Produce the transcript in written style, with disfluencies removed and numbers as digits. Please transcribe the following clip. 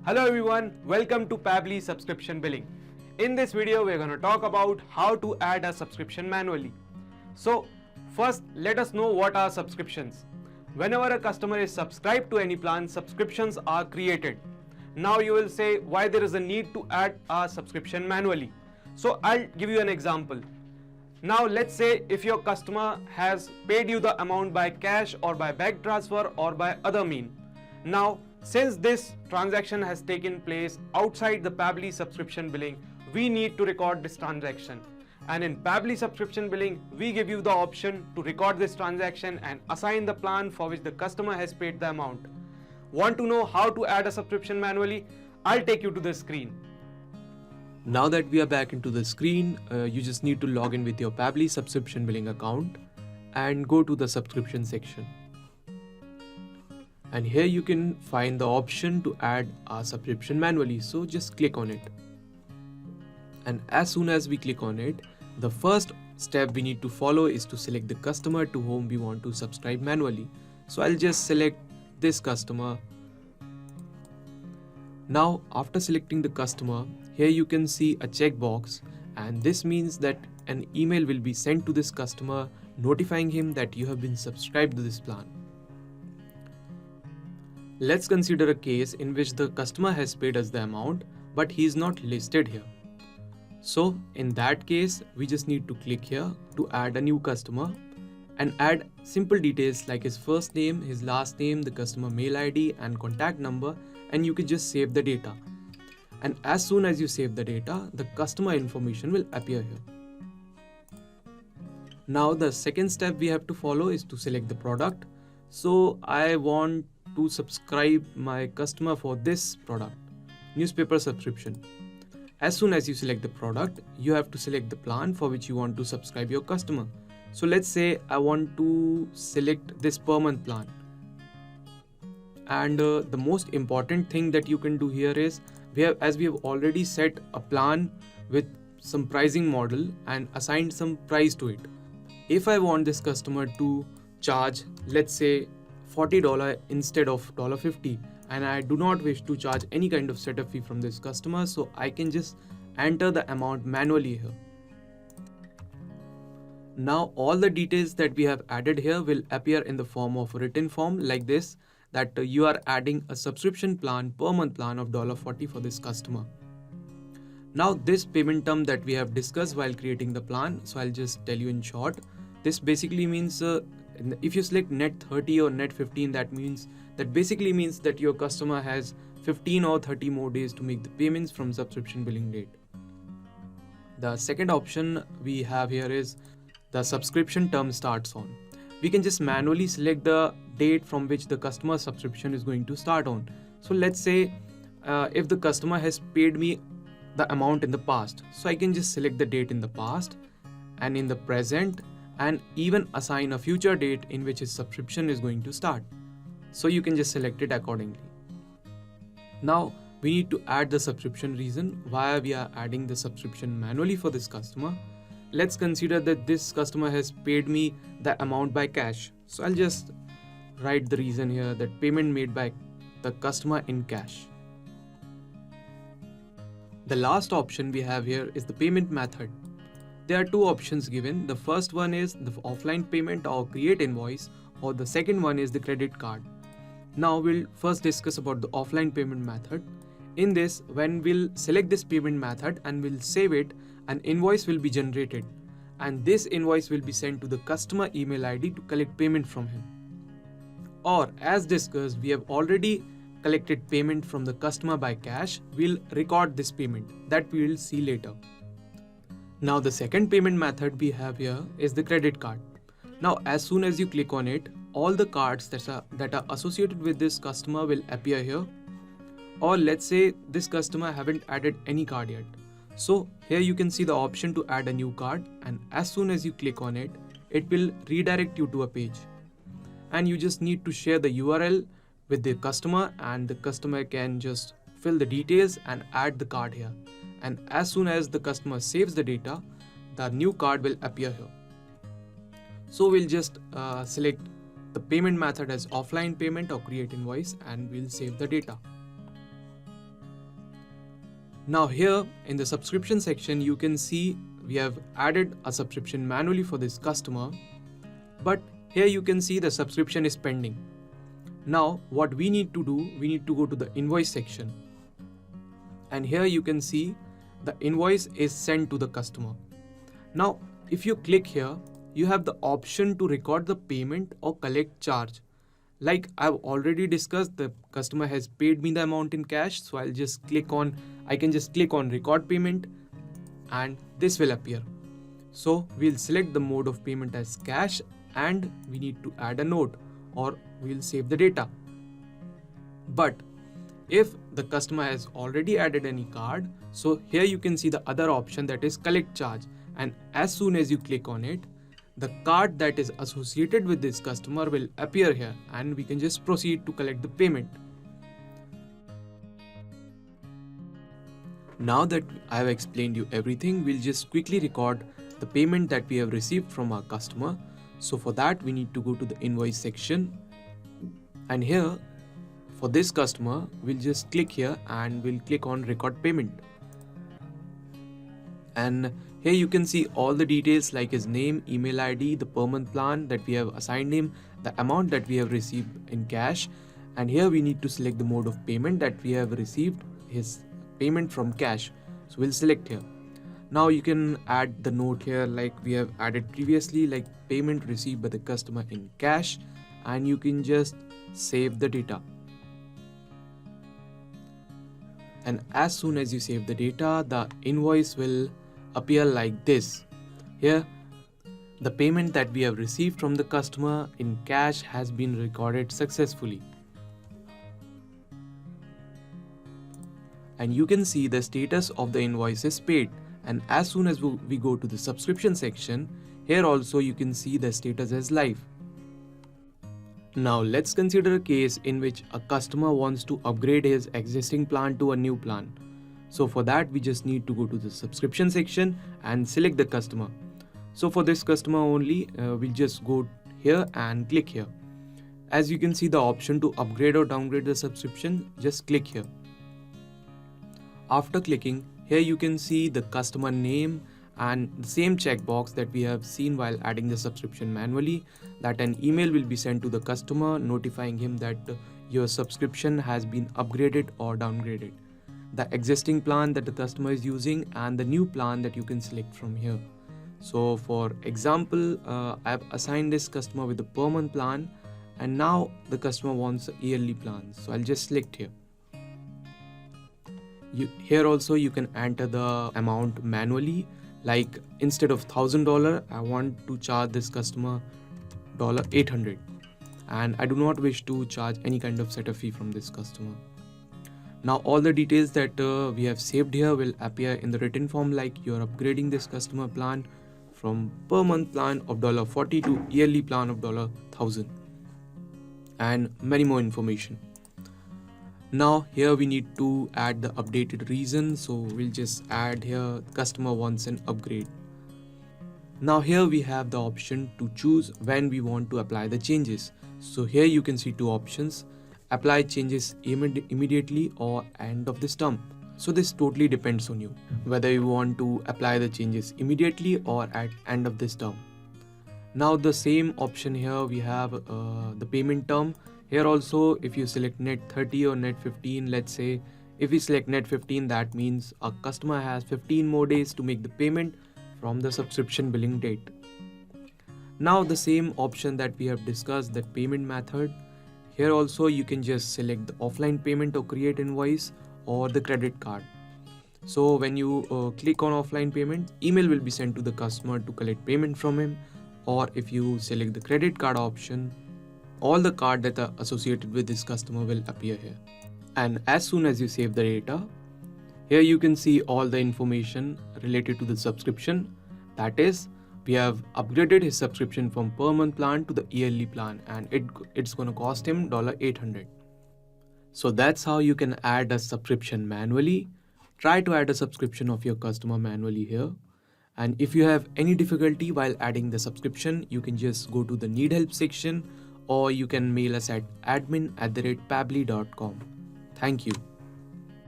Hello everyone, welcome to Pabbly subscription billing. In this video, we're going to talk about how to add a subscription manually. So first, let us know what are subscriptions. Whenever a customer is subscribed to any plan, subscriptions are created. Now you will say why there is a need to add a subscription manually. So I'll give you an example. Now let's say if your customer has paid you the amount by cash or by bank transfer or by other mean. Now since this transaction has taken place outside the Pabbly subscription billing, we need to record this transaction. And in Pabbly subscription billing, we give you the option to record this transaction and assign the plan for which the customer has paid the amount. Want to know how to add a subscription manually? I'll take you to the screen. Now that we are back into the screen, you just need to log in with your Pabbly subscription billing account and go to the subscription section. And here you can find the option to add a subscription manually, so just click on it. And as soon as we click on it, the first step we need to follow is to select the customer to whom we want to subscribe manually. So I'll just select this customer. Now after selecting the customer, here you can see a checkbox, and this means that an email will be sent to this customer notifying him that you have been subscribed to this plan. Let's consider a case in which the customer has paid us the amount, but he is not listed here. So in that case, we just need to click here to add a new customer and add simple details like his first name, his last name, the customer mail ID and contact number, and you can just save the data. And as soon as you save the data, the customer information will appear here. Now the second step we have to follow is to select the product. So I want to subscribe my customer for this product, newspaper subscription. As soon as you select the product, you have to select the plan for which you want to subscribe your customer. So let's say I want to select this per month plan. And the most important thing that you can do here is, as we have already set a plan with some pricing model and assigned some price to it. If I want this customer to charge, let's say $40 instead of $50, and I do not wish to charge any kind of setup fee from this customer, so I can just enter the amount manually here. Now all the details that we have added here will appear in the form of a written form like this, that you are adding a subscription plan per month plan of $40 for this customer. Now this payment term that we have discussed while creating the plan, so I'll just tell you in short. This basically means if you select net 30 or net 15, that basically means that your customer has 15 or 30 more days to make the payments from subscription billing date. The second option we have here is the subscription term starts on. We can just manually select the date from which the customer subscription is going to start on. So let's say if the customer has paid me the amount in the past, so I can just select the date in the past and in the present, and even assign a future date in which his subscription is going to start. So you can just select it accordingly. Now we need to add the subscription reason why we are adding the subscription manually for this customer. Let's consider that this customer has paid me the amount by cash. So I'll just write the reason here, that payment made by the customer in cash. The last option we have here is the payment method. There are two options given. The first one is the offline payment or create invoice, or the second one is the credit card. Now we'll first discuss about the offline payment method. In this, when we'll select this payment method and we'll save it, an invoice will be generated, and this invoice will be sent to the customer email ID to collect payment from him. Or as discussed, we have already collected payment from the customer by cash. We'll record this payment, that we will see later. Now the second payment method we have here is the credit card. Now as soon as you click on it, all the cards that are associated with this customer will appear here. Or let's say this customer haven't added any card yet. So here you can see the option to add a new card, and as soon as you click on it, it will redirect you to a page. And you just need to share the URL with the customer, and the customer can just fill the details and add the card here. And as soon as the customer saves the data, the new card will appear here. So we'll just select the payment method as offline payment or create invoice, and we'll save the data. Now here in the subscription section, you can see we have added a subscription manually for this customer, but here you can see the subscription is pending. Now what we need to do, we need to go to the invoice section, and here you can see the invoice is sent to the customer. Now if you click here, you have the option to record the payment or collect charge. Like I've already discussed, the customer has paid me the amount in cash, so I can just click on record payment and this will appear. So we'll select the mode of payment as cash, and we need to add a note or we'll save the data. But if the customer has already added any card, so here you can see the other option, that is collect charge, and as soon as you click on it, the card that is associated with this customer will appear here and we can just proceed to collect the payment. Now that I have explained you everything, we'll just quickly record the payment that we have received from our customer. So for that we need to go to the invoice section, and here for this customer we'll just click here and we'll click on record payment. And here you can see all the details like his name, email ID, the per month plan that we have assigned him, the amount that we have received in cash, and here we need to select the mode of payment that we have received his payment from cash. So we'll select here. Now you can add the note here like we have added previously, like payment received by the customer in cash, and you can just save the data. And as soon as you save the data, the invoice will appear like this. Here the payment that we have received from the customer in cash has been recorded successfully, and you can see the status of the invoice is paid. And as soon as we go to the subscription section, here also you can see the status as live. Now let's consider a case in which a customer wants to upgrade his existing plan to a new plan. So for that we just need to go to the subscription section and select the customer. So for this customer only, we'll just go here and click here. As you can see the option to upgrade or downgrade the subscription, just click here. After clicking, here you can see the customer name and the same checkbox that we have seen while adding the subscription manually, that an email will be sent to the customer notifying him that your subscription has been upgraded or downgraded, the existing plan that the customer is using and the new plan that you can select from here. So for example, I've assigned this customer with the per month plan, and now the customer wants a yearly plan, so I'll just select here. Here also you can enter the amount manually, like instead of $1,000 I want to charge this customer $800, and I do not wish to charge any kind of setup fee from this customer. Now all the details that we have saved here will appear in the written form, like you are upgrading this customer plan from per month plan of $40 to yearly plan of $1,000, and many more information. Now here we need to add the updated reason, so we'll just add here customer wants an upgrade. Now here we have the option to choose when we want to apply the changes. So here you can see two options: apply changes immediately or end of this term. So this totally depends on you, whether you want to apply the changes immediately or at end of this term. Now the same option here we have the payment term. Here also, if you select net 30 or net 15, let's say if we select net 15, that means a customer has 15 more days to make the payment from the subscription billing date. Now the same option that we have discussed, that payment method, here also you can just select the offline payment or create invoice or the credit card. So when you click on offline payment, email will be sent to the customer to collect payment from him, or if you select the credit card option, all the cards that are associated with this customer will appear here. And as soon as you save the data, here you can see all the information related to the subscription. That is, we have upgraded his subscription from per month plan to the yearly plan, and it's going to cost him $800. So that's how you can add a subscription manually. Try to add a subscription of your customer manually here. And if you have any difficulty while adding the subscription, you can just go to the need help section, or you can mail us at admin@pabbly.com. Thank you.